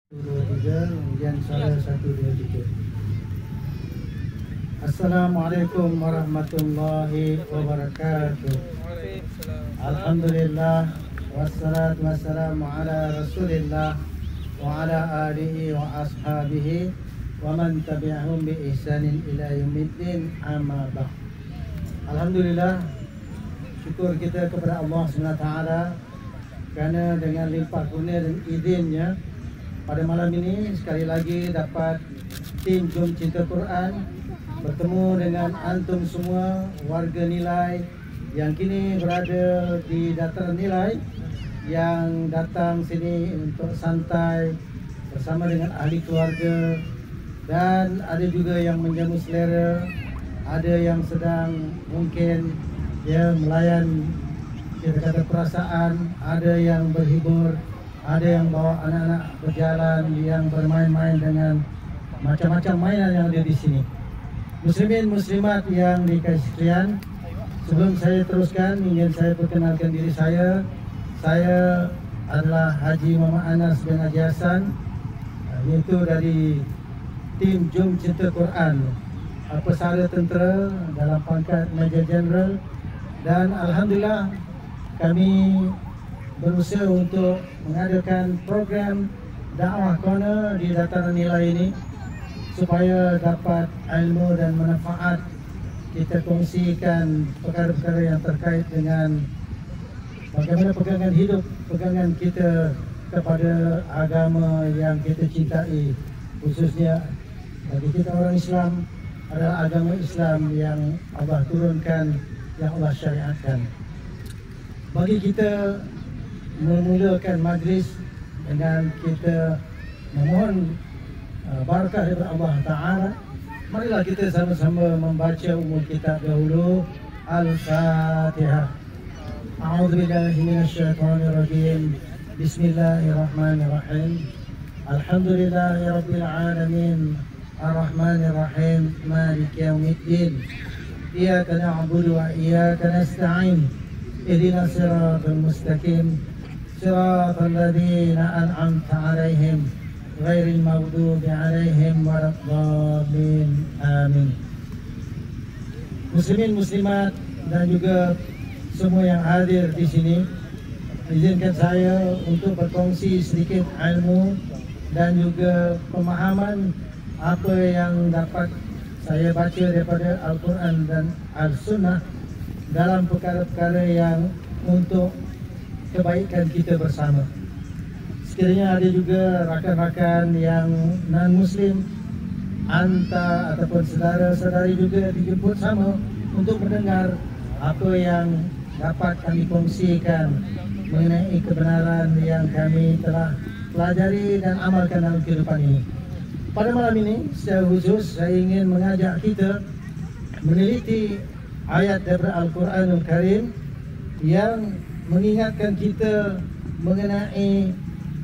2, 3, kemudian salah 1, 2, 3. Assalamualaikum warahmatullahi wabarakatuh. Alhamdulillah wassalatu wassalamu ala rasulillah wa ala alihi wa ashabihi wa man tabi'ahum bi ihsanin ila yaumiddin, amma ba'd. Alhamdulillah, syukur kita kepada Allah SWT kerana dengan limpah kurnia dan izinnya pada malam ini sekali lagi dapat tim Jom Cinta Quran bertemu dengan antum semua warga nilai yang kini berada di dataran nilai, yang datang sini untuk santai bersama dengan ahli keluarga, dan ada juga yang menjamu selera, ada yang sedang mungkin melayan kita kata perasaan, ada yang berhibur, ada yang bawa anak-anak berjalan, yang bermain-main dengan macam-macam mainan yang ada di sini. Muslimin muslimat yang dikasihi sekalian, sebelum saya teruskan ingin saya perkenalkan diri saya. Saya adalah Haji Muhammad Anas bin Haji Hassan, iaitu dari tim Jom Cinta Quran, pesara tentera dalam pangkat Major General, dan alhamdulillah kami berusaha untuk mengadakan program dakwah corner di dataran nilai ini supaya dapat ilmu dan manfaat kita kongsikan perkara-perkara yang terkait dengan bagaimana pegangan hidup, pegangan kita kepada agama yang kita cintai, khususnya bagi kita orang Islam adalah agama Islam yang Allah turunkan, yang Allah syariatkan. Bagi kita memulakan majlis dengan kita memohon barakah daripada Allah Ta'ala, marilah kita sama-sama membaca umul kitab dahulu. Al-Fatihah. A'udzubillahi minasyaitonirrajim. Bismillahirrahmanirrahim. Alhamdulillahi rabbil alamin. Ar-Rahmanirrahim. Maliki yaumiddin. Iyyaka na'budu wa iyyaka nasta'in. Ihdinas siratal mustaqim. Siratal ladzina an'amta 'alaihim ghairil maghdubi 'alaihim waladdallin. Amin. Muslimin muslimat dan juga semua yang hadir di sini, izinkan saya untuk berkongsi sedikit ilmu dan juga pemahaman apa yang dapat saya baca daripada Al-Quran dan Al-Sunnah dalam perkara-perkara yang untuk kebaikan kita bersama. Sekiranya ada juga rakan-rakan yang non-Muslim, anta ataupun saudara-saudari juga dijemput sama untuk mendengar apa yang dapat kami kongsikan mengenai kebenaran yang kami telah pelajari dan amalkan dalam kehidupan ini. Pada malam ini secara khusus saya ingin mengajak kita meneliti ayat daripada Al-Quranul Karim yang mengingatkan kita mengenai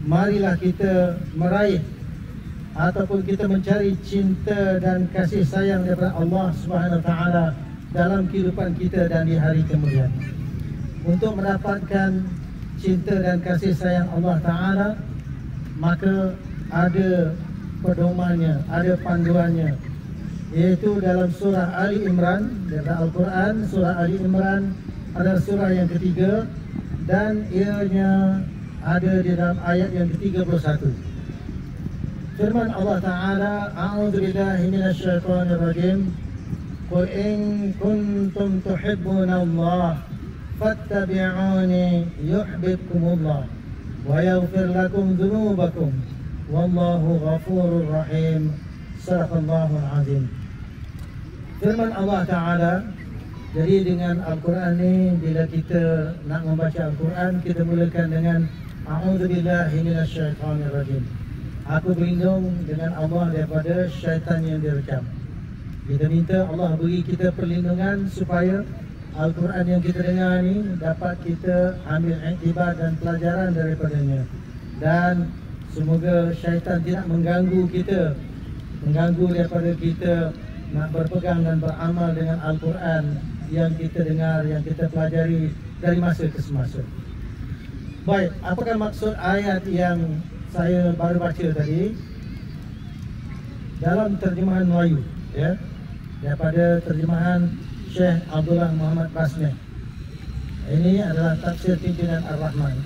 marilah kita meraih ataupun kita mencari cinta dan kasih sayang daripada Allah Subhanahu Wa Taala dalam kehidupan kita dan di hari kemudian. Untuk mendapatkan cinta dan kasih sayang Allah Ta'ala, maka ada pedomannya, ada panduannya, iaitu dalam surah Ali Imran daripada Al-Quran. Surah Ali Imran adalah surah yang ketiga dan ianya ada di dalam ayat yang ke-31. Firman Allah Ta'ala, A'udzubillahi minasyaitonirrajim. Qul in kuntum tuhibbuna Allah fattabi'uni yuhibbukumullah wa yaghfir lakum dhunubakum wallahu ghafurur rahim. Sadaqallahul azim. Firman Allah Ta'ala. Jadi dengan Al-Quran ni, bila kita nak membaca Al-Quran, kita mulakan dengan A'udzubillahi minasyaitonirrajim. Aku berlindung dengan Allah daripada syaitan yang direkam. Kita minta Allah beri kita perlindungan supaya Al-Quran yang kita dengar ni dapat kita ambil iktibar dan pelajaran daripadanya. Dan semoga syaitan tidak mengganggu kita, mengganggu daripada kita nak berpegang dan beramal dengan Al-Quran yang kita dengar, yang kita pelajari dari masa ke semasa. Baik, apakah maksud ayat yang saya baru baca tadi dalam terjemahan Melayu, ya, daripada terjemahan Syekh Abdullah Muhammad Basmeh. Ini adalah tafsir pimpinan Ar-Rahman.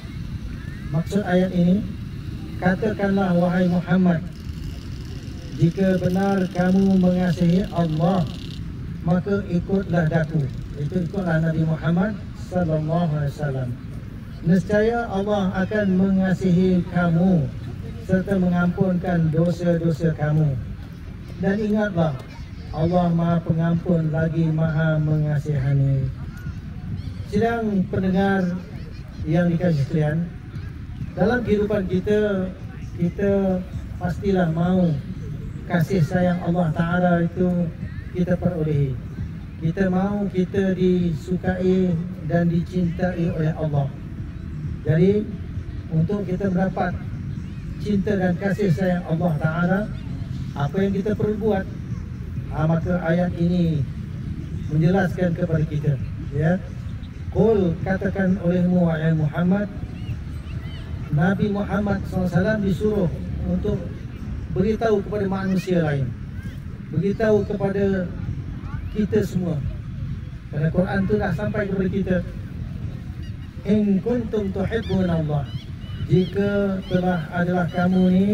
Maksud ayat ini, katakanlah wahai Muhammad, jika benar kamu mengasihi Allah, maka ikutlah daku. Itu ikutlah Nabi Muhammad sallallahu alaihi wasallam. Nescaya Allah akan mengasihi kamu serta mengampunkan dosa-dosa kamu. Dan ingatlah, Allah Maha Pengampun lagi Maha Mengasihani. Sidang pendengar yang dikasihi sekalian, dalam kehidupan kita, kita pastilah mau kasih sayang Allah Ta'ala itu kita perolehi. Kita mau kita disukai dan dicintai oleh Allah. Jadi untuk kita mendapat cinta dan kasih sayang Allah Ta'ala, apa yang kita perlu buat? Maka ayat ini menjelaskan kepada kita, ya. Qul, katakan olehmu wahai Muhammad, Nabi Muhammad SAW disuruh untuk beritahu kepada manusia lain, beritahu kepada kita semua. Kerana Quran itu dah sampai kepada kita. In kuntum tuhibbuna Allah, jika telah adalah kamu ni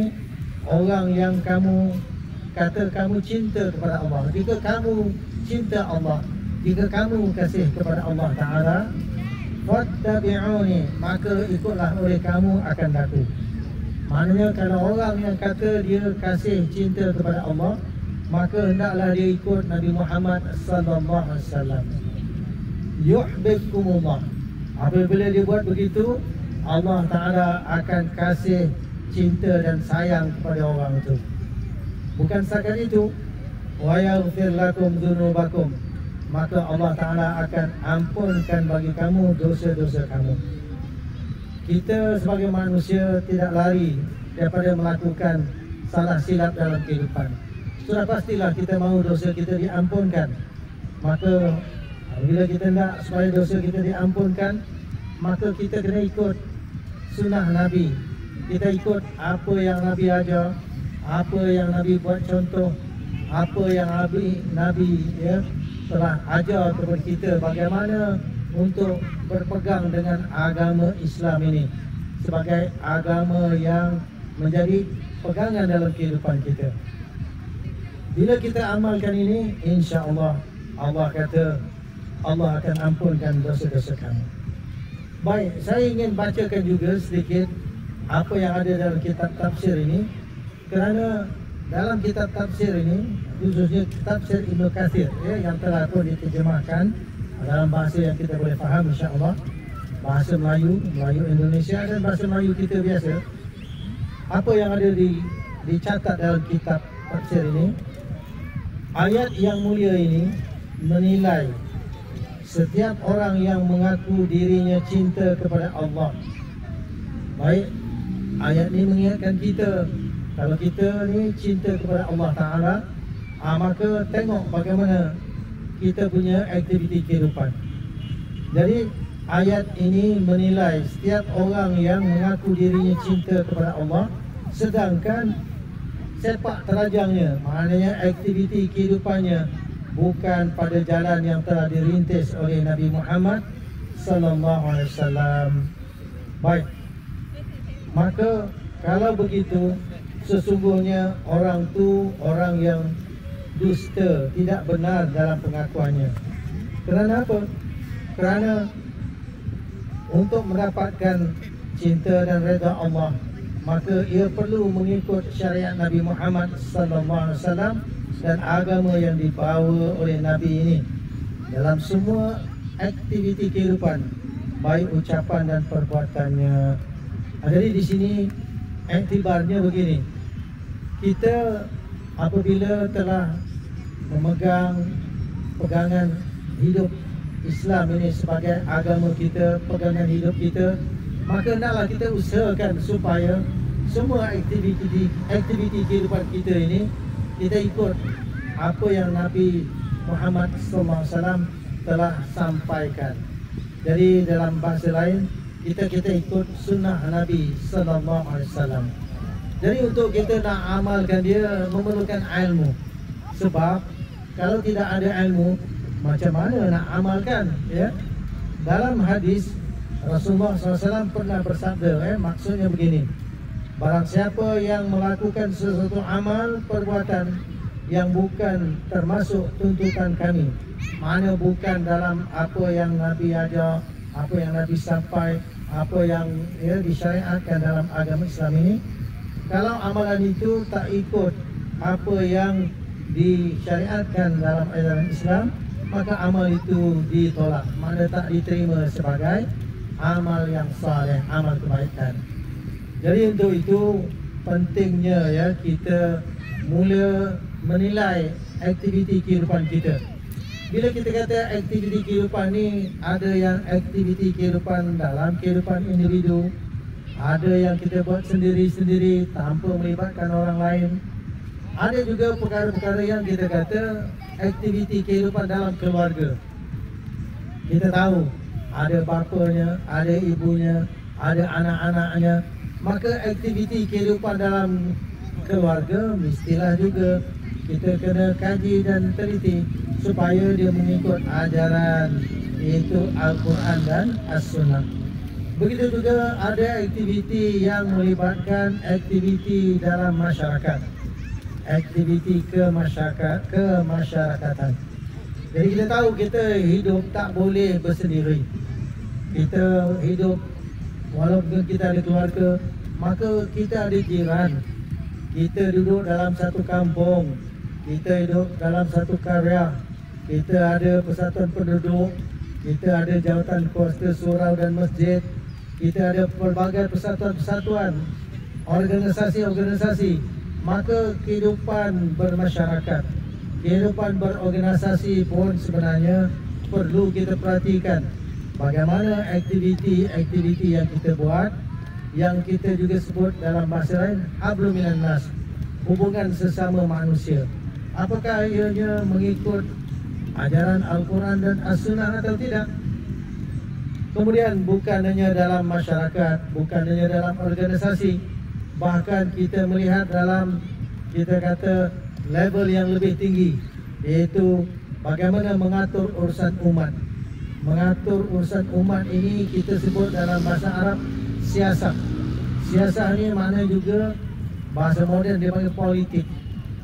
orang yang kamu kata kamu cinta kepada Allah, jika kamu cinta Allah, jika kamu kasih kepada Allah Ta'ala, fattabi'uni, maka ikutlah oleh kamu akan daku. Maknanya kalau orang yang kata dia kasih cinta kepada Allah, maka hendaklah dia ikut Nabi Muhammad sallallahu alaihi wasallam. Yuhibbukumullah. Apabila dia buat begitu, Allah Ta'ala akan kasih cinta dan sayang kepada orang itu. Bukan setakat itu, wa yaghfir lakum dzunubakum, maka Allah Ta'ala akan ampunkan bagi kamu dosa-dosa kamu. Kita sebagai manusia tidak lari daripada melakukan salah silap dalam kehidupan. Sudah pastilah kita mahu dosa kita diampunkan. Maka bila kita nak supaya dosa kita diampunkan, maka kita kena ikut sunnah Nabi. Kita ikut apa yang Nabi ajar, apa yang Nabi buat contoh, apa yang Nabi ya, telah ajar kepada kita bagaimana untuk berpegang dengan agama Islam ini sebagai agama yang menjadi pegangan dalam kehidupan kita. Bila kita amalkan ini, insya-Allah, Allah kata Allah akan ampunkan dosa-dosa kamu. Baik, saya ingin bacakan juga sedikit apa yang ada dalam kitab tafsir ini, kerana dalam kitab tafsir ini, khususnya tafsir Ibnu Katsir, ya, yang telah pun diterjemahkan dalam bahasa yang kita boleh faham, insya-Allah, bahasa Melayu, Melayu Indonesia dan bahasa Melayu kita biasa. Apa yang ada dicatat dalam kitab tafsir ini, ayat yang mulia ini menilai setiap orang yang mengaku dirinya cinta kepada Allah. Baik, ayat ini mengingatkan kita, kalau kita ni cinta kepada Allah Ta'ala, maka tengok bagaimana kita punya aktiviti kehidupan. Jadi ayat ini menilai setiap orang yang mengaku dirinya cinta kepada Allah, sedangkan sepak terajangnya, maknanya aktiviti kehidupannya bukan pada jalan yang telah dirintis oleh Nabi Muhammad sallallahu alaihi wasallam. Baik, maka kalau begitu, sesungguhnya orang tu orang yang dusta, tidak benar dalam pengakuannya. Kerana apa? Kerana untuk mendapatkan cinta dan redha Allah, maka ia perlu mengikut syariat Nabi Muhammad sallallahu alaihi wasallam dan agama yang dibawa oleh Nabi ini dalam semua aktiviti kehidupan, baik ucapan dan perbuatannya. Jadi di sini iktibarnya begini, kita apabila telah memegang pegangan hidup Islam ini sebagai agama kita, pegangan hidup kita, maka hendaklah kita usahakan supaya semua aktiviti kehidupan kita ini kita ikut apa yang Nabi Muhammad SAW telah sampaikan. Jadi dalam bahasa lain, kita ikut sunnah Nabi SAW. Jadi untuk kita nak amalkan dia memerlukan ilmu. Sebab kalau tidak ada ilmu, macam mana nak amalkan, ya? Dalam hadis Rasulullah SAW pernah bersabda, maksudnya begini: barang siapa yang melakukan sesuatu amal perbuatan yang bukan termasuk tuntutan kami, mana bukan dalam apa yang Nabi ajar, apa yang Nabi sampai, apa yang disyariatkan dalam agama Islam ini, kalau amalan itu tak ikut apa yang disyariatkan dalam ajaran Islam, maka amal itu ditolak, mana tak diterima sebagai amal yang saleh, amal kebaikan. Jadi untuk itu pentingnya, ya, kita mula menilai aktiviti kehidupan kita. Bila kita kata aktiviti kehidupan ni, ada yang aktiviti kehidupan dalam kehidupan individu, ada yang kita buat sendiri-sendiri tanpa melibatkan orang lain. Ada juga perkara-perkara yang kita kata aktiviti kehidupan dalam keluarga. Kita tahu ada bapanya, ada ibunya, ada anak-anaknya. Maka aktiviti kehidupan dalam keluarga mestilah juga kita kena kaji dan teliti supaya dia mengikut ajaran, iaitu Al-Quran dan As-Sunnah. Begitu juga ada aktiviti yang melibatkan aktiviti dalam masyarakat, aktiviti kemasyarakatan. Jadi kita tahu kita hidup tak boleh bersendiri. Kita hidup walaupun kita ada keluarga, maka kita ada jiran. Kita duduk dalam satu kampung, kita hidup dalam satu karya, kita ada persatuan penduduk, kita ada jawatan kuasa surau dan masjid, kita ada pelbagai persatuan-persatuan, organisasi-organisasi. Maka kehidupan bermasyarakat, kehidupan berorganisasi pun sebenarnya perlu kita perhatikan. Bagaimana aktiviti-aktiviti yang kita buat, yang kita juga sebut dalam bahasa lain hablum minan nas, hubungan sesama manusia. Apakah ianya mengikut ajaran Al-Quran dan As-Sunnah atau tidak? Kemudian bukan hanya dalam masyarakat, bukan hanya dalam organisasi, bahkan kita melihat dalam, kita kata, level yang lebih tinggi, iaitu bagaimana mengatur urusan umat. Mengatur urusan umat ini kita sebut dalam bahasa Arab siasat. Siasat ini maknanya juga bahasa moden dia panggil politik.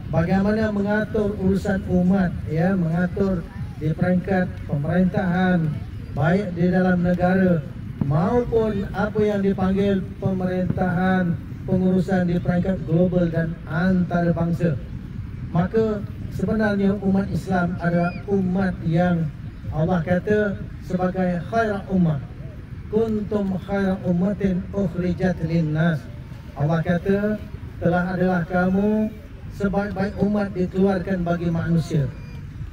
Bagaimana mengatur urusan umat, ya, mengatur di peringkat pemerintahan, baik di dalam negara maupun apa yang dipanggil pemerintahan, pengurusan di peringkat global dan antarabangsa. Maka sebenarnya umat Islam adalah umat yang Allah kata sebagai khairat ummah. Kuntum khairat ummatin ukhrijat linnas. Allah kata telah adalah kamu sebaik-baik umat dikeluarkan bagi manusia.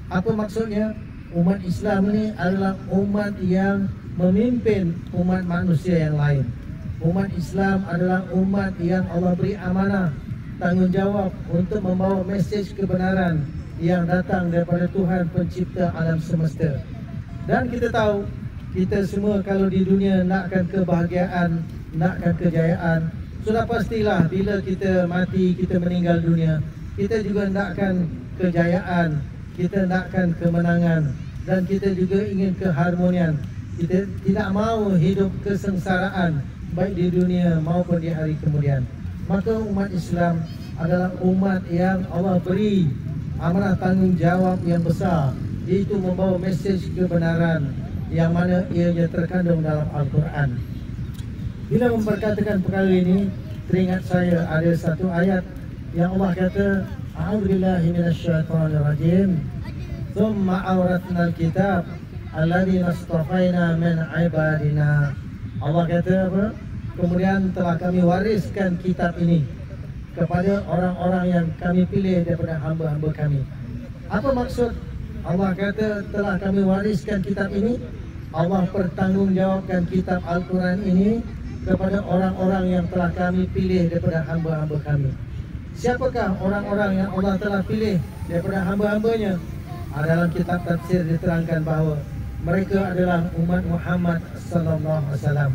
Apa maksudnya? Umat Islam ini adalah umat yang memimpin umat manusia yang lain. Umat Islam adalah umat yang Allah beri amanah, tanggungjawab untuk membawa mesej kebenaran yang datang daripada Tuhan pencipta alam semesta. Dan kita tahu, kita semua kalau di dunia nakkan kebahagiaan, nakkan kejayaan, sudah pastilah bila kita mati, kita meninggal dunia, kita juga nakkan kejayaan, kita nakkan kemenangan, dan kita juga ingin keharmonian. Kita tidak mahu hidup kesengsaraan baik di dunia maupun di hari kemudian. Maka umat Islam adalah umat yang Allah beri amanah tanggungjawab yang besar, iaitu membawa mesej kebenaran yang mana ianya terkandung dalam Al-Quran. Bila memperkatakan perkara ini, teringat saya ada satu ayat yang Allah kata, A'udzubillahi minasyaitonirrajim, Thumma awratnal kitab alladzi nastafaina min ibadina. Allah kata apa? Kemudian telah kami wariskan kitab ini kepada orang-orang yang kami pilih daripada hamba-hamba kami. Apa maksud Allah kata telah kami wariskan kitab ini? Allah pertanggungjawabkan kitab Al-Quran ini kepada orang-orang yang telah kami pilih daripada hamba-hamba kami. Siapakah orang-orang yang Allah telah pilih daripada hamba-hambanya? Dalam kitab tafsir diterangkan bahawa mereka adalah umat Muhammad sallallahu alaihi wasallam.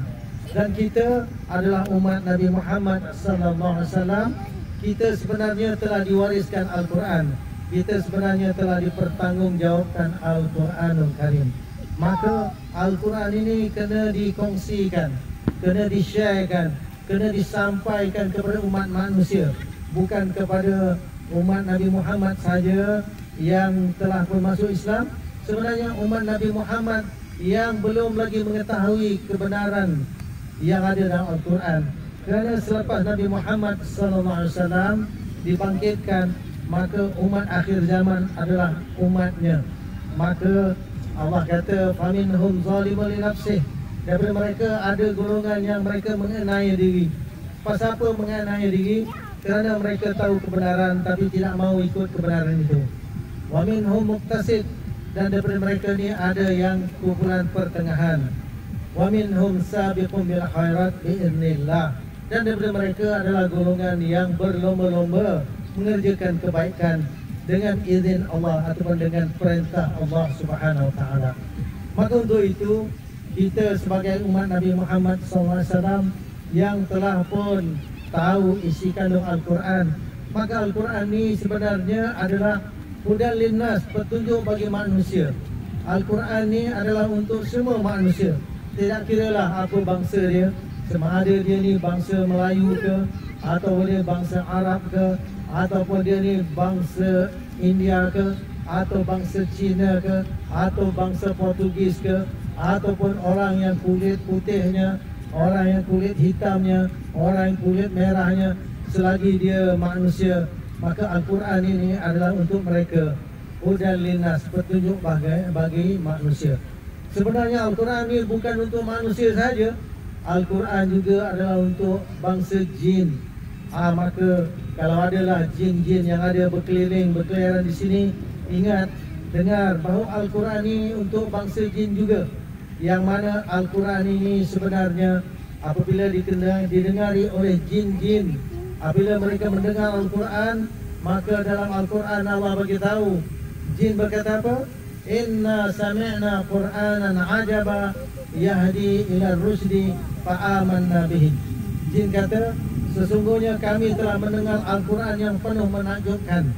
Dan kita adalah umat Nabi Muhammad sallallahu alaihi wasallam. Kita sebenarnya telah diwariskan Al-Quran. Kita sebenarnya telah dipertanggungjawabkan Al-Quranul Karim. Maka Al-Quran ini kena dikongsikan, kena di-sharekan, kena disampaikan kepada umat manusia, bukan kepada umat Nabi Muhammad saja yang telah bermasuk Islam. Sebenarnya umat Nabi Muhammad yang belum lagi mengetahui kebenaran yang ada dalam Al-Quran. Kerana selepas Nabi Muhammad SAW dibangkitkan, maka umat akhir zaman adalah umatnya. Maka Allah kata, faminhum zalimun li nafsih. Daripada mereka ada golongan yang mereka menganiaya diri. Pasal apa menganiaya diri? Kerana mereka tahu kebenaran tapi tidak mau ikut kebenaran itu. Wa minhum muqtasid. Dan daripada mereka ni ada yang kumpulan pertengahan. Wa minhum sabiqun bil khairat biiznillah. Dan daripada mereka adalah golongan yang berlomba-lomba mengerjakan kebaikan dengan izin Allah ataupun dengan perintah Allah Subhanahu Wa Taala. Maka untuk itu kita sebagai umat Nabi Muhammad SAW yang telah pun tahu isi kandung Al-Quran, maka Al-Quran ni sebenarnya adalah hudan linnas, petunjuk bagi manusia. Al-Quran ni adalah untuk semua manusia. Tidak kiralah apa bangsa dia, sama ada dia ni bangsa Melayu ke, atau dia bangsa Arab ke, ataupun dia ni bangsa India ke, atau bangsa Cina ke, atau bangsa Portugis ke, ataupun orang yang kulit putihnya, orang yang kulit hitamnya, orang yang kulit merahnya, selagi dia manusia, maka Al-Quran ini adalah untuk mereka. Hudan linnas, petunjuk bagi manusia. Sebenarnya Al-Quran ini bukan untuk manusia saja. Al-Quran juga adalah untuk bangsa jin. Maka kalau adalah jin-jin yang ada berkeliaran di sini, ingat, dengar bahawa Al-Quran ini untuk bangsa jin juga. Yang mana Al-Quran ini sebenarnya apabila didengari oleh jin-jin, apabila mereka mendengar Al-Quran, maka dalam Al-Quran Allah beritahu, jin berkata apa? Inna sami'na Qur'anan ajaba yahdi ila rusdi fa'amanna bihi. Jin kata, sesungguhnya kami telah mendengar Al-Quran yang penuh menakjubkan,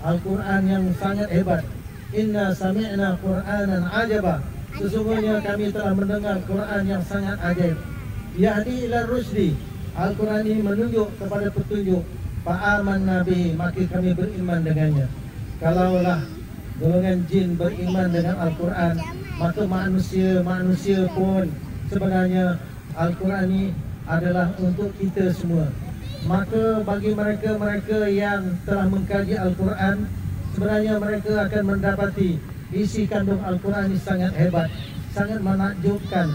Al-Quran yang sangat hebat. Inna sami'na Qur'anan ajaba, sesungguhnya kami telah mendengar Quran yang sangat ajaib. Yahdi ila rusdi, Al-Quran ini menunjuk kepada petunjuk. Fa'amanna bihi, maka kami beriman dengannya. Kalaulah golongan jin beriman dengan Al-Quran, maka manusia pun sebenarnya Al-Quran ini adalah untuk kita semua. Maka bagi mereka yang telah mengkaji Al-Quran, sebenarnya mereka akan mendapati isi kandung Al-Quran ini sangat hebat, sangat menakjubkan.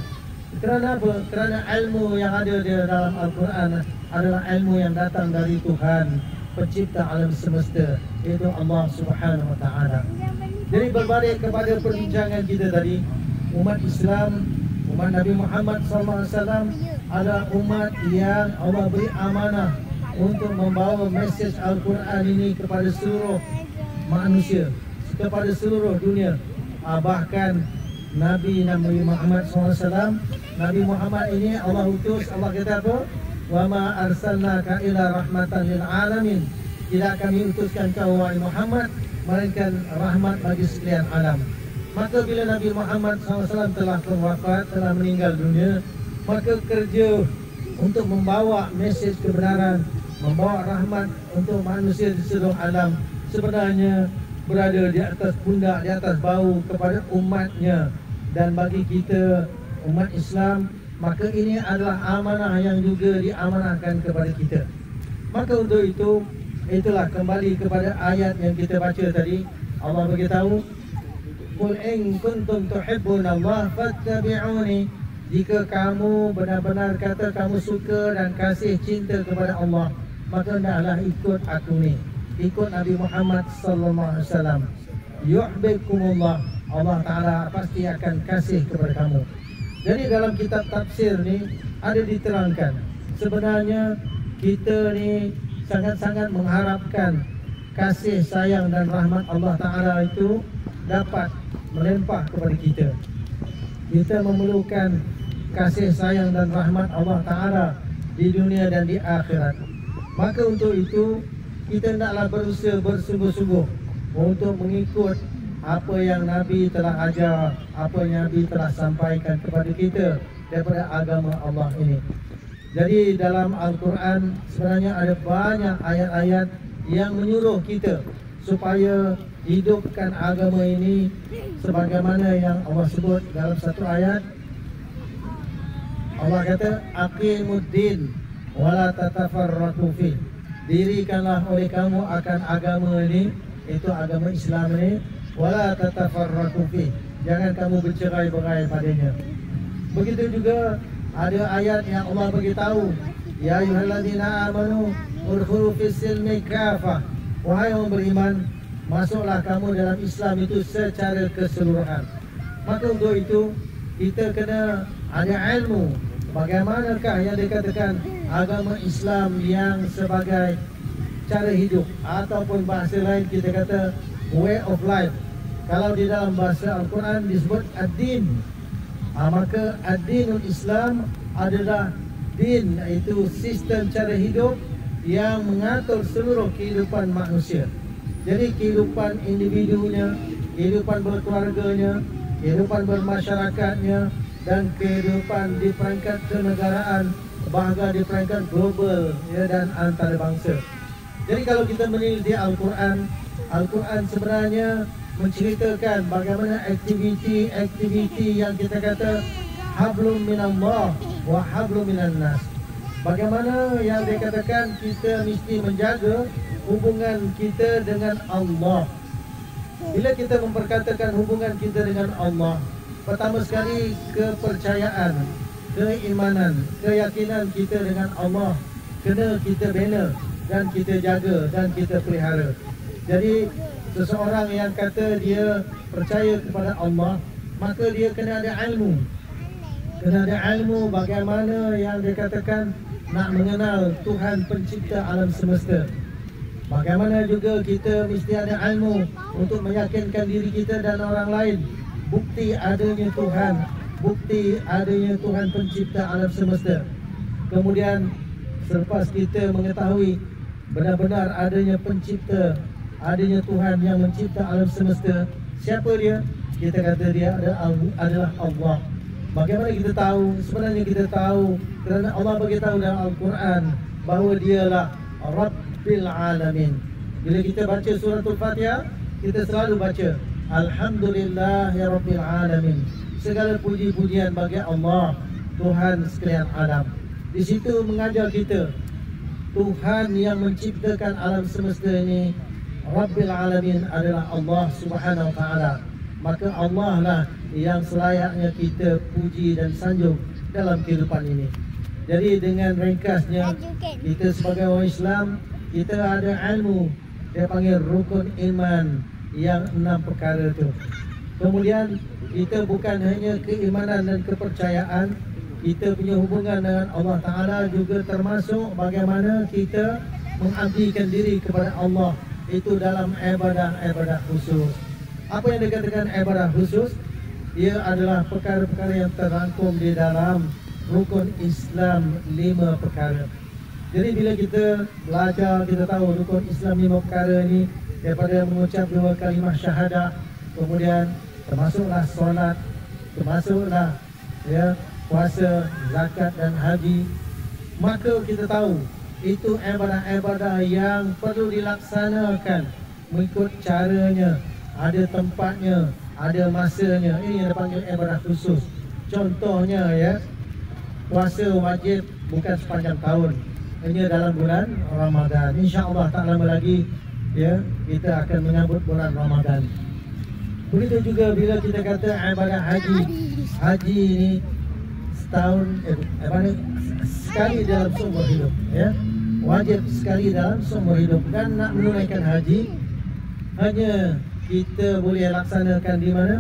Kerana apa? Kerana ilmu yang ada di dalam Al-Quran adalah ilmu yang datang dari Tuhan, pencipta alam semesta, yaitu Allah Subhanahu Wa Taala. Jadi berbalik kepada perbincangan kita tadi, umat Islam, umat Nabi Muhammad SAW adalah umat yang Allah beri amanah untuk membawa mesej Al-Quran ini kepada seluruh manusia, kepada seluruh dunia. Bahkan Nabi Muhammad SAW, Nabi Muhammad ini Allah utus, Allah kata apa? Wa ma arsalnaka ila rahmatan lil alamin. Tidak kami utuskan kau wahai Muhammad melainkan rahmat bagi sekalian alam. Maka bila Nabi Muhammad SAW telah wafat, telah meninggal dunia, maka kerja untuk membawa mesej kebenaran, membawa rahmat untuk manusia di seluruh alam sebenarnya berada di atas pundak, di atas bahu kepada umatnya. Dan bagi kita umat Islam, maka ini adalah amanah yang juga diamanahkan kepada kita. Maka untuk itu, itulah kembali kepada ayat yang kita baca tadi. Allah beritahu, qul in kuntum tuhibbunallaha fattabi'uni. Jika kamu benar-benar kata kamu suka dan kasih cinta kepada Allah, maka hendaklah ikut aku ni, ikut Nabi Muhammad sallallahu alaihi wasallam. Yuhibbukumullah, Allah Ta'ala pasti akan kasih kepada kamu. Jadi dalam kitab tafsir ni ada diterangkan, sebenarnya kita ni sangat-sangat mengharapkan kasih sayang dan rahmat Allah Ta'ala itu dapat melimpah kepada kita. Kita memerlukan kasih sayang dan rahmat Allah Ta'ala di dunia dan di akhirat. Maka untuk itu kita hendaklah berusaha bersungguh-sungguh untuk mengikut apa yang Nabi telah ajar, apa yang Nabi telah sampaikan kepada kita daripada agama Allah ini. Jadi dalam Al-Quran sebenarnya ada banyak ayat-ayat yang menyuruh kita supaya hidupkan agama ini sebagaimana yang Allah sebut dalam satu ayat. Allah kata, aqimuddin wala tatafarraqu fi. Dirikanlah oleh kamu akan agama ini, itu agama Islam ini, wala tatafarraqu fi. Jangan kamu bercerai-berai padanya. Begitu juga ada ayat yang Allah beritahu, ya ayyuhalladzina amanu udkhulu fis silmi kafah. Wahai orang beriman, masuklah kamu dalam Islam itu secara keseluruhan. Maka untuk itu kita kena ada ilmu. Bagaimanakah yang dikatakan agama Islam yang sebagai cara hidup, ataupun bahasa lain kita kata way of life. Kalau di dalam bahasa Al-Quran disebut ad-din, maka ad-dinul Islam adalah din, iaitu sistem cara hidup yang mengatur seluruh kehidupan manusia. Jadi kehidupan individunya, kehidupan berkeluarganya, kehidupan bermasyarakatnya, dan kehidupan di peringkat kenegaraan, bahkan di peringkat global, ya, dan antarabangsa. Jadi kalau kita meneliti Al-Quran, Al-Quran sebenarnya menceritakan bagaimana aktiviti-aktiviti yang kita kata hablum minallah wa hablum minan nas. Bagaimana yang dikatakan kita mesti menjaga hubungan kita dengan Allah. Bila kita memperkatakan hubungan kita dengan Allah, pertama sekali kepercayaan, keimanan, keyakinan kita dengan Allah kena kita bina dan kita jaga dan kita pelihara. Jadi seseorang yang kata dia percaya kepada Allah, maka dia kena ada ilmu. Kena ada ilmu bagaimana yang dikatakan nak mengenal Tuhan pencipta alam semesta. Bagaimana juga kita mesti ada ilmu untuk meyakinkan diri kita dan orang lain bukti adanya Tuhan, bukti adanya Tuhan pencipta alam semesta. Kemudian selepas kita mengetahui benar-benar adanya pencipta, adanya Tuhan yang mencipta alam semesta, siapa dia? Kita kata dia adalah Allah. Bagaimana kita tahu? Sebenarnya kita tahu kerana Allah beritahu dalam Al-Quran bahawa dialah Rabbil Alamin. Bila kita baca suratul Fatihah, kita selalu baca Alhamdulillah ya Rabbil Alamin. Segala puji-pujian bagi Allah, Tuhan sekalian alam. Di situ mengajar kita Tuhan yang menciptakan alam semesta ini, Rabbil Alamin, adalah Allah Subhanahu Wa Taala. Maka Allah lah yang selayaknya kita puji dan sanjung dalam kehidupan ini. Jadi dengan ringkasnya, kita sebagai orang Islam, kita ada ilmu, dia panggil rukun iman, yang 6 perkara itu. Kemudian kita bukan hanya keimanan dan kepercayaan, kita punya hubungan dengan Allah Ta'ala juga termasuk bagaimana kita mengabdikan diri kepada Allah, itu dalam ibadah-ibadah khusus. Apa yang dikatakan ibadah khusus? Ia adalah perkara-perkara yang terangkum di dalam rukun Islam 5 perkara. Jadi bila kita belajar, kita tahu rukun Islam 5 perkara ini, daripada mengucap 2 kalimah syahadah, kemudian termasuklah solat, termasuklah ya puasa, zakat dan haji. Maka kita tahu itu ibadah-ibadah yang perlu dilaksanakan mengikut caranya, ada tempatnya, ada masanya. Ini yang dipanggil ibadah khusus. Contohnya ya, puasa wajib bukan sepanjang tahun, hanya dalam bulan Ramadan. InsyaAllah tak lama lagi ya kita akan menyambut bulan Ramadan. Begitu juga bila kita kata ibadah haji. Haji ini setahun sekali dalam seumur hidup ya. Wajib sekali dalam seumur hidup. Dan nak menunaikan haji hanya kita boleh laksanakan di mana?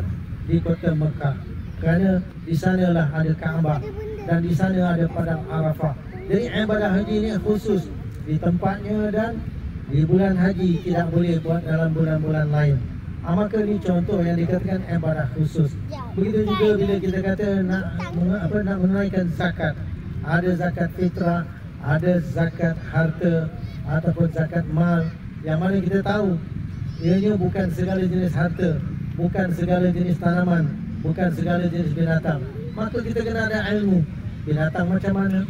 Di kota Mekah. Kerana di sanalah ada Kaabah dan di sana ada padang Arafah. Jadi ibadah haji ini khusus di tempatnya dan di bulan haji, tidak boleh buat dalam bulan-bulan lain. Maka ini contoh yang dikatakan ibadah khusus. Begitu juga bila kita kata nak menunaikan zakat, ada zakat fitrah, ada zakat harta ataupun zakat mal, yang mana kita tahu ianya bukan segala jenis harta, bukan segala jenis tanaman, bukan segala jenis binatang. Maka kita kena ada ilmu binatang macam mana,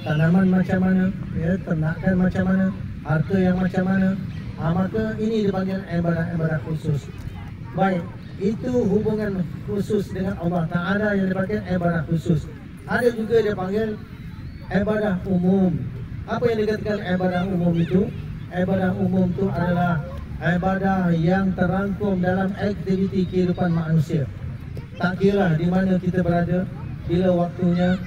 tanaman macam mana, ya, ternakan macam mana, harta yang macam mana. Maka ini dipanggil ibadah-ibadah khusus. Baik, itu hubungan khusus dengan Allah Ta'ala yang dipanggil ibadah khusus. Ada juga dia panggil ibadah umum. Apa yang dikatakan ibadah umum itu? Ibadah umum itu adalah ibadah yang terangkum dalam aktiviti kehidupan manusia. Tak kira di mana kita berada, bila waktunya.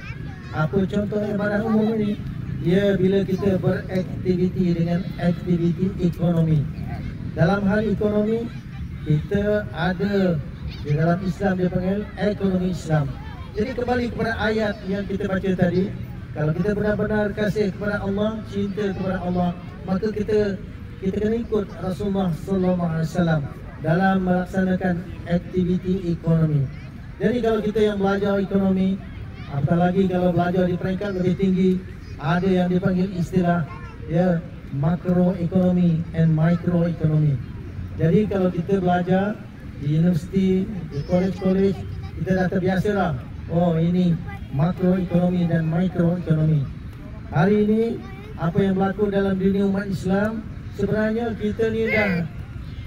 Apa contoh ibadah umum ini? Ya, bila kita beraktiviti dengan aktiviti ekonomi. Dalam hal ekonomi, kita ada di dalam Islam dia panggil ekonomi Islam. Jadi kembali kepada ayat yang kita baca tadi, kalau kita benar-benar kasih kepada Allah, cinta kepada Allah, maka kita kena ikut Rasulullah sallallahu alaihi wasallam dalam melaksanakan aktiviti ekonomi. Jadi kalau kita yang belajar ekonomi, apalagi kalau belajar di peringkat lebih tinggi, ada yang dipanggil istilah ya makroekonomi and microeconomy. Jadi kalau kita belajar di universiti, di college, kita dah terbiasa lah. Oh, ini makroekonomi dan microeconomy. Hari ini apa yang berlaku dalam dunia umat Islam, sebenarnya kita ni dah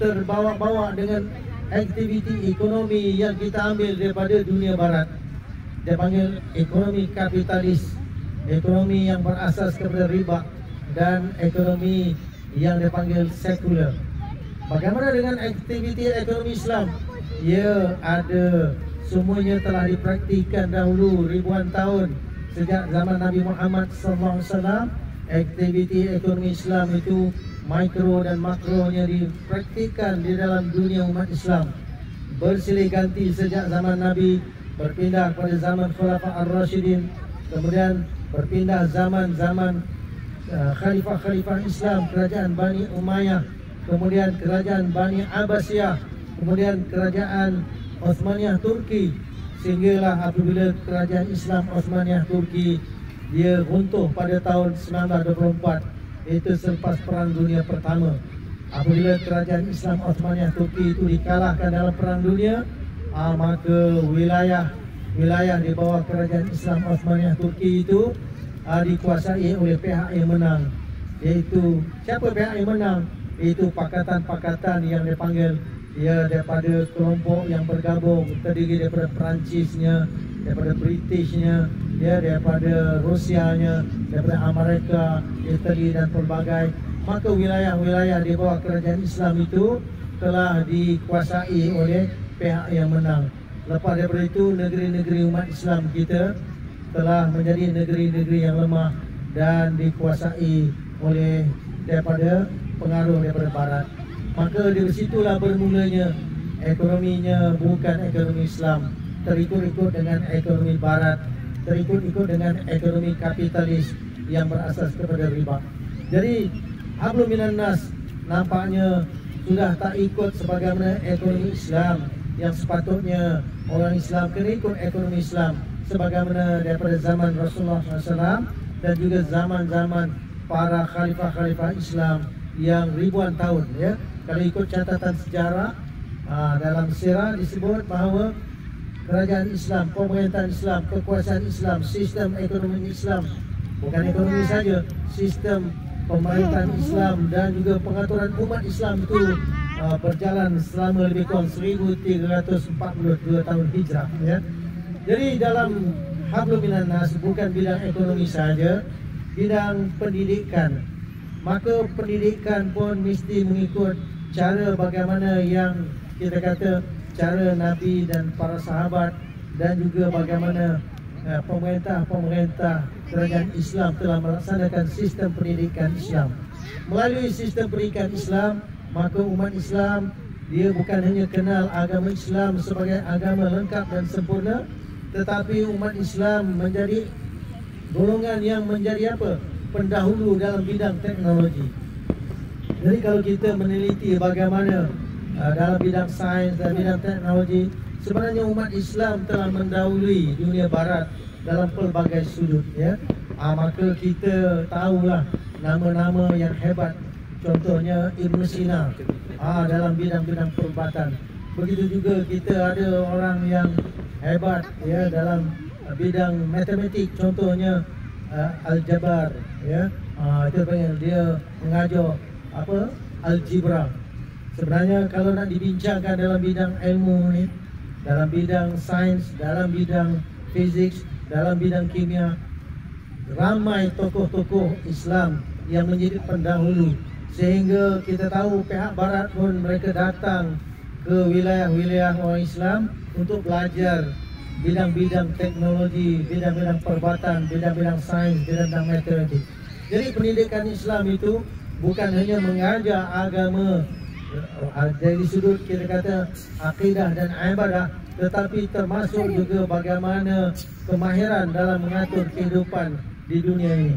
terbawa-bawa dengan aktiviti ekonomi yang kita ambil daripada dunia barat. Dia panggil ekonomi kapitalis, ekonomi yang berasas kepada riba, dan ekonomi yang dipanggil sekular. Bagaimana dengan aktiviti ekonomi Islam? Ya, ada, semuanya telah dipraktikkan dahulu ribuan tahun sejak zaman Nabi Muhammad SAW. Aktiviti ekonomi Islam itu mikro dan makronya dipraktikkan di dalam dunia umat Islam. Bersilih ganti sejak zaman Nabi, berpindah pada zaman Khulafa Ar-Rashidin, kemudian berpindah zaman-zaman khalifah-khalifah Islam, kerajaan Bani Umayyah, kemudian kerajaan Bani Abbasiyah, kemudian kerajaan Osmaniyah Turki, sehinggalah apabila kerajaan Islam Osmaniyah Turki dia runtuh pada tahun 1924, itu selepas Perang Dunia Pertama. Apabila kerajaan Islam Osmaniyah Turki itu dikalahkan dalam Perang Dunia, maka wilayah di bawah kerajaan Islam Osmaniyah Turki itu dikuasai oleh pihak yang menang. Iaitu siapa pihak yang menang? Itu pakatan-pakatan yang dipanggil ya daripada kelompok yang bergabung, terdiri daripada Perancisnya, daripada Britishnya, ya, daripada Rusianya, daripada Amerika, Itali dan pelbagai. Maka wilayah-wilayah di bawah kerajaan Islam itu telah dikuasai oleh pihak yang menang. Lepas daripada itu, negeri-negeri umat Islam kita telah menjadi negeri-negeri yang lemah dan dikuasai oleh daripada pengaruh daripada barat. Maka dari situlah bermulanya ekonominya bukan ekonomi Islam, terikut-ikut dengan ekonomi barat, terikut-ikut dengan ekonomi kapitalis yang berasas kepada riba. Jadi hablum minan nas nampaknya sudah tak ikut sebagaimana ekonomi Islam yang sepatutnya orang Islam kena ikut ekonomi Islam sebagaimana daripada zaman Rasulullah SAW dan juga zaman-zaman para khalifah-khalifah Islam yang ribuan tahun, ya. Kalau ikut catatan sejarah dalam sirah disebut bahawa kerajaan Islam, pemerintahan Islam, kekuasaan Islam, sistem ekonomi Islam, bukan ekonomi saja, sistem pemerintahan Islam dan juga pengaturan umat Islam itu berjalan selama lebih kurang 1342 tahun hijrah, ya. Jadi dalam hablum minan nas bukan bidang ekonomi saja, bidang pendidikan. Maka pendidikan pun mesti mengikut cara bagaimana yang kita kata cara Nabi dan para sahabat, dan juga bagaimana pemerintah kerajaan Islam telah melaksanakan sistem pendidikan Islam. Melalui sistem pendidikan Islam, maka umat Islam dia bukan hanya kenal agama Islam sebagai agama lengkap dan sempurna, tetapi umat Islam menjadi golongan yang menjadi apa? Pendahulu dalam bidang teknologi. Jadi kalau kita meneliti bagaimana dalam bidang sains dan bidang teknologi, sebenarnya umat Islam telah mendahului dunia barat dalam pelbagai sudut, ya. Maka kita tahulah nama-nama yang hebat. Contohnya Ibn Sina dalam bidang-bidang perubatan. Begitu juga kita ada orang yang hebat, ya, dalam bidang matematik. Contohnya Al-Jabar, ya. Itu dia mengajar algebra. Sebenarnya kalau nak dibincangkan dalam bidang ilmu ni, dalam bidang sains, dalam bidang fizik, dalam bidang kimia, ramai tokoh-tokoh Islam yang menjadi pendahulu, sehingga kita tahu pihak barat pun mereka datang ke wilayah-wilayah orang Islam untuk belajar bidang-bidang teknologi, bidang-bidang perubatan, bidang-bidang sains, bidang-bidang matematik. Jadi pendidikan Islam itu bukan hanya mengajar agama dari sudut kita kata akidah dan ibadah, tetapi termasuk juga bagaimana kemahiran dalam mengatur kehidupan di dunia ini.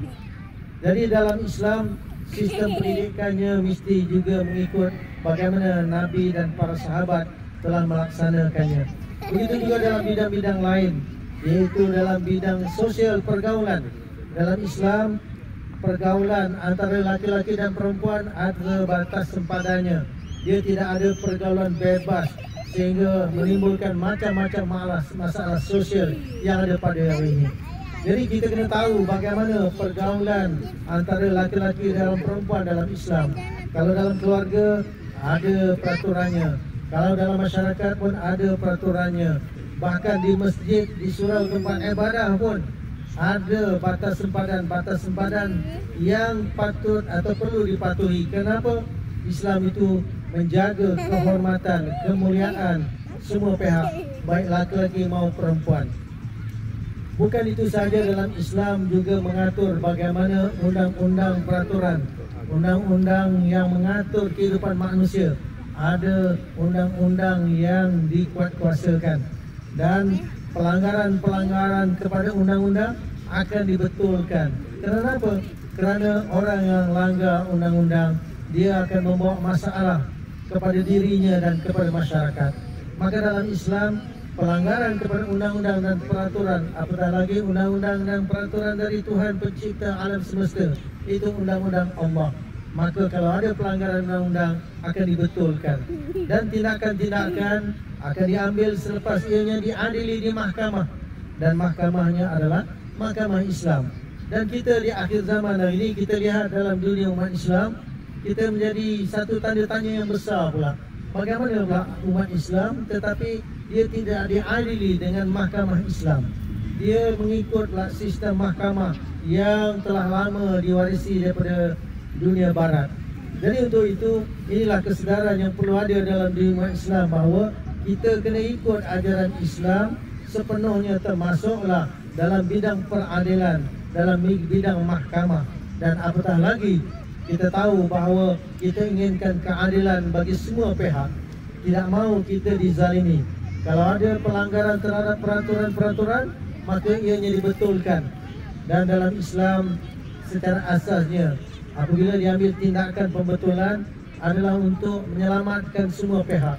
Jadi dalam Islam, sistem pendidikannya mesti juga mengikut bagaimana Nabi dan para sahabat telah melaksanakannya. Begitu juga dalam bidang-bidang lain, yaitu dalam bidang sosial pergaulan. Dalam Islam, pergaulan antara laki-laki dan perempuan ada batas sempadannya. Dia tidak ada pergaulan bebas sehingga menimbulkan macam-macam masalah sosial yang ada pada hari ini. Jadi kita kena tahu bagaimana pergaulan antara laki-laki dan perempuan dalam Islam. Kalau dalam keluarga ada peraturannya, kalau dalam masyarakat pun ada peraturannya. Bahkan di masjid, di surau tempat ibadah pun ada batas sempadan yang patut atau perlu dipatuhi. Kenapa? Islam itu menjaga kehormatan, kemuliaan semua pihak, baik laki-laki maupun perempuan. Bukan itu saja, dalam Islam juga mengatur bagaimana undang-undang peraturan, undang-undang yang mengatur kehidupan manusia. Ada undang-undang yang dikuatkuasakan dan pelanggaran-pelanggaran kepada undang-undang akan dibetulkan. Kenapa? Kerana orang yang langgar undang-undang, dia akan membawa masalah kepada dirinya dan kepada masyarakat. Maka dalam Islam, pelanggaran kepada undang-undang dan peraturan, apatah lagi undang-undang dan peraturan dari Tuhan pencipta alam semesta, itu undang-undang Allah. Maka kalau ada pelanggaran undang-undang akan dibetulkan, dan tindakan-tindakan akan diambil selepas ianya diadili di mahkamah, dan mahkamahnya adalah mahkamah Islam. Dan kita di akhir zaman hari ini, kita lihat dalam dunia umat Islam, kita menjadi satu tanda tanya yang besar pula. Bagaimana pula umat Islam tetapi dia tidak diadili dengan mahkamah Islam. Dia mengikutlah sistem mahkamah yang telah lama diwarisi daripada dunia barat. Jadi untuk itu, inilah kesedaran yang perlu ada dalam diri umat Islam, bahawa kita kena ikut ajaran Islam sepenuhnya, termasuklah dalam bidang peradilan, dalam bidang mahkamah. Dan apatah lagi, kita tahu bahawa kita inginkan keadilan bagi semua pihak. Tidak mahu kita dizalimi. Kalau ada pelanggaran terhadap peraturan-peraturan, maka ianya dibetulkan. Dan dalam Islam, secara asasnya, apabila diambil tindakan pembetulan adalah untuk menyelamatkan semua pihak.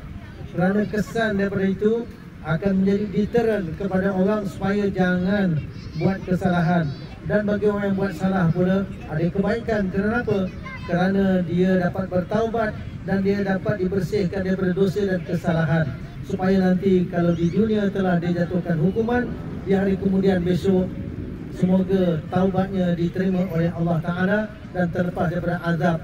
Kerana kesan daripada itu akan menjadi deterren kepada orang supaya jangan buat kesalahan. Dan bagi orang yang buat salah pula ada kebaikan. Kenapa? Kerana dia dapat bertaubat dan dia dapat dibersihkan daripada dosa dan kesalahan, supaya nanti kalau di dunia telah dijatuhkan hukuman, di hari kemudian besok semoga taubatnya diterima oleh Allah Ta'ala dan terlepas daripada azab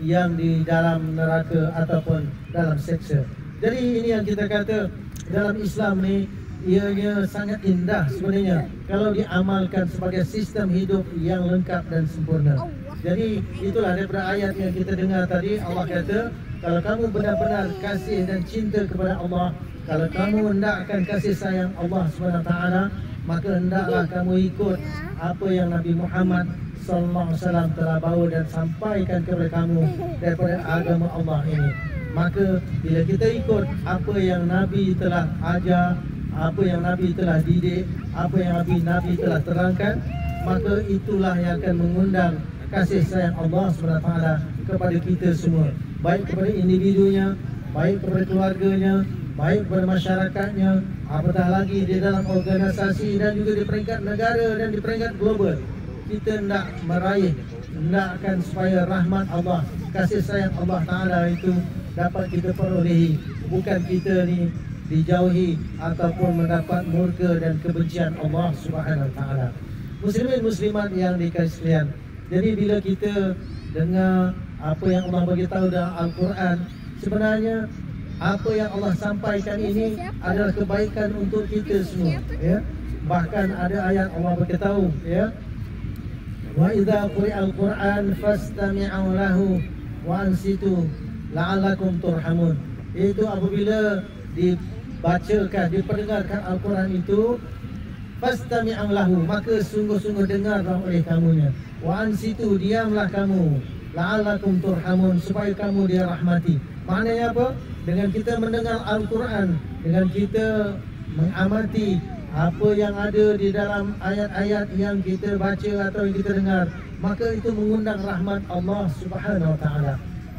yang di dalam neraka ataupun dalam seksa. Jadi ini yang kita kata dalam Islam ni, ianya sangat indah sebenarnya kalau diamalkan sebagai sistem hidup yang lengkap dan sempurna. Jadi itulah daripada ayat yang kita dengar tadi. Allah kata, kalau kamu benar-benar kasih dan cinta kepada Allah, kalau kamu hendakkan kasih sayang Allah SWT, maka hendaklah kamu ikut apa yang Nabi Muhammad SAW telah bawa dan sampaikan kepada kamu daripada agama Allah ini. Maka bila kita ikut apa yang Nabi telah ajar, apa yang Nabi telah didik, apa yang Nabi telah terangkan, maka itulah yang akan mengundang kasih sayang Allah SWT kepada kita semua, baik kepada individunya, baik kepada keluarganya, baik pada masyarakatnya, apatah lagi di dalam organisasi dan juga di peringkat negara dan di peringkat global. Kita nak meraih, nakkan supaya rahmat Allah, kasih sayang Allah Ta'ala itu dapat kita perolehi, bukan kita ni dijauhi ataupun mendapat murka dan kebencian Allah Subhanahu Wa Ta'ala. Muslimin muslimat yang dikasihi sekalian, jadi bila kita dengar apa yang Allah beritahu dalam Al-Quran, sebenarnya apa yang Allah sampaikan ini adalah kebaikan untuk kita semua, ya. Bahkan ada ayat Allah beritahu, ya, wa idza quri'al Qur'an fastami'u lahu wa ansitu la'allakum turhamun. Itu apabila dibacakan, diperdengarkan Al-Quran itu, fastami'u lahu, maka sungguh-sungguh dengarlah oleh kamunya, wa ansitu, diamlah kamu, la'allakum turhamun, supaya kamu dirahmati. Maknanya apa? Dengan kita mendengar Al-Quran, dengan kita mengamati apa yang ada di dalam ayat-ayat yang kita baca atau yang kita dengar, maka itu mengundang rahmat Allah Subhanahu Wa Ta'ala.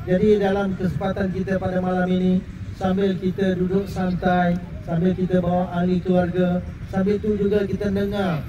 Jadi dalam kesempatan kita pada malam ini, sambil kita duduk santai, sambil kita bawa ahli keluarga, sambil itu juga kita dengar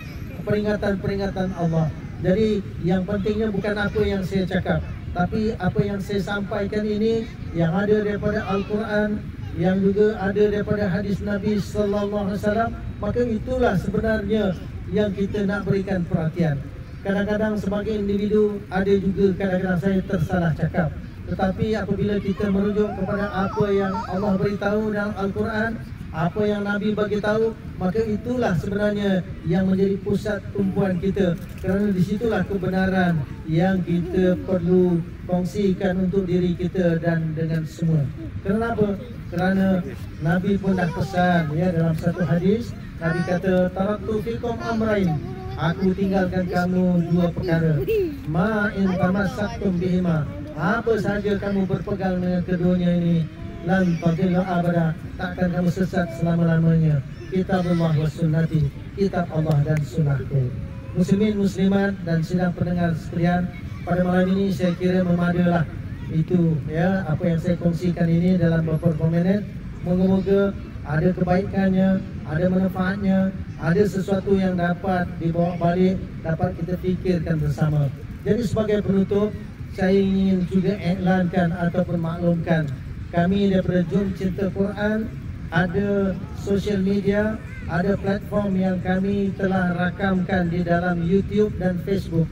peringatan-peringatan Allah. Jadi yang pentingnya bukan apa yang saya cakap, tapi apa yang saya sampaikan ini yang ada daripada Al-Quran, yang juga ada daripada hadis Nabi Sallallahu Alaihi Wasallam, maka itulah sebenarnya yang kita nak berikan perhatian. Kadang-kadang sebagai individu ada juga kadang-kadang saya tersalah cakap, tetapi apabila kita merujuk kepada apa yang Allah beritahu dalam Al-Quran, apa yang Nabi bagi tahu, maka itulah sebenarnya yang menjadi pusat tumpuan kita. Kerana disitulah kebenaran yang kita perlu kongsikan untuk diri kita dan dengan semua. Kenapa? Kerana Nabi pun dah pesan, ya, dalam satu hadis, Nabi kata, taraktu fikum amrain, aku tinggalkan kamu dua perkara, ma in tamassaktum bihima, apa sahaja kamu berpegang dengan keduanya ini, lan tadillu abada, takkan kamu sesat selama-lamanya. Kitabullah wa sunnati, kitab Allah dan sunnahku. Muslimin muslimat dan sidang pendengar sekalian, pada malam ini saya kira memadalah itu, ya, apa yang saya kongsikan ini dalam beberapa minit. Moga-moga ada kebaikannya, ada manfaatnya, ada sesuatu yang dapat dibawa balik, dapat kita fikirkan bersama. Jadi sebagai penutup, saya ingin juga iklankan ataupun maklumkan, kami daripada Jom Cinta Quran ada social media, ada platform yang kami telah rakamkan di dalam YouTube dan Facebook.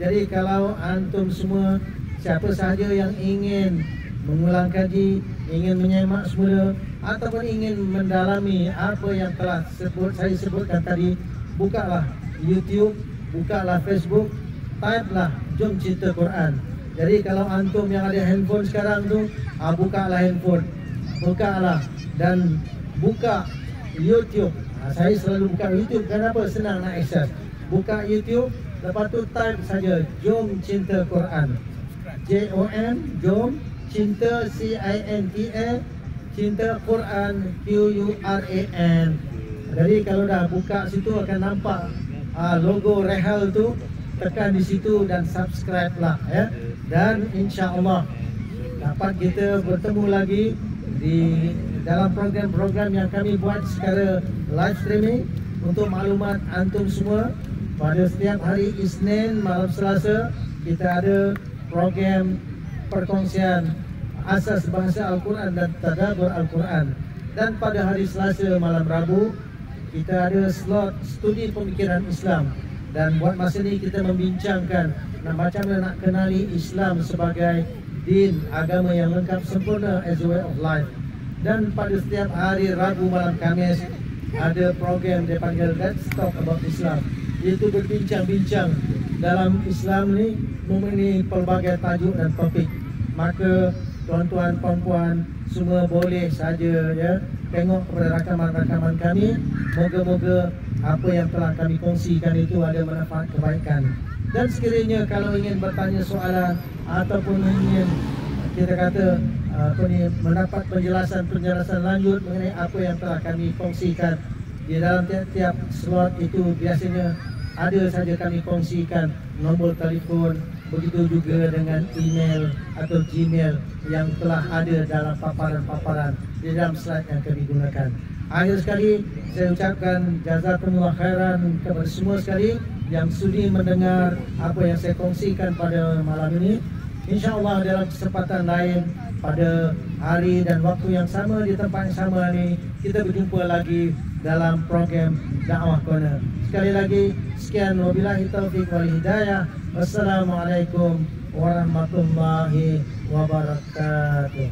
Jadi kalau antum semua, siapa sahaja yang ingin mengulang kaji, ingin menyemak semula, ataupun ingin mendalami apa yang telah saya sebutkan tadi, bukalah YouTube, bukalah Facebook, typelah Jom Cinta Quran. Jadi kalau antum yang ada handphone sekarang tu, bukalah handphone, bukalah dan buka YouTube. Saya selalu buka YouTube, kenapa? Senang nak akses. Buka YouTube, lepas tu type saja Jom Cinta Quran, J-O-M, Jom Cinta, C-I-N-T-A, Cinta Quran, Q-U-R-A-N. Jadi kalau dah buka situ akan nampak logo Rehal tu, tekan di situ dan subscribe lah, ya. Dan insya-Allah dapat kita bertemu lagi di dalam program-program yang kami buat secara live streaming. Untuk maklumat antum semua, pada setiap hari Isnin malam Selasa kita ada program perkongsian asas bahasa Al-Quran dan tadabbur Al-Quran. Dan pada hari Selasa malam Rabu kita ada slot studi pemikiran Islam. Dan buat masa ini kita membincangkan macam mana nak kenali Islam sebagai din, agama yang lengkap sempurna as a way of life. Dan pada setiap hari Rabu malam Khamis ada program dia panggil Let's Talk About Islam, iaitu berbincang-bincang dalam Islam ni mengenai pelbagai tajuk dan topik. Maka tuan-tuan, puan-puan semua boleh saja, ya, tengok kepada rakaman-rakaman kami. Moga-moga apa yang telah kami kongsikan itu ada manfaat kebaikan. Dan sekiranya kalau ingin bertanya soalan ataupun ingin kita kata mendapat penjelasan lanjut mengenai apa yang telah kami kongsikan di dalam tiap-tiap slot itu, biasanya ada saja kami kongsikan nombor telefon begitu juga dengan email atau Gmail yang telah ada dalam paparan-paparan di dalam slide yang kami gunakan. Akhir sekali, saya ucapkan jazakumullah khairan kepada semua sekali yang sudi mendengar apa yang saya kongsikan pada malam ini. InsyaAllah dalam kesempatan lain pada hari dan waktu yang sama di tempat yang sama ini kita berjumpa lagi dalam program Dakwah Corner. Sekali lagi sekian, wabillahi taufiq wal hidayah. Wassalamualaikum warahmatullahi wabarakatuh.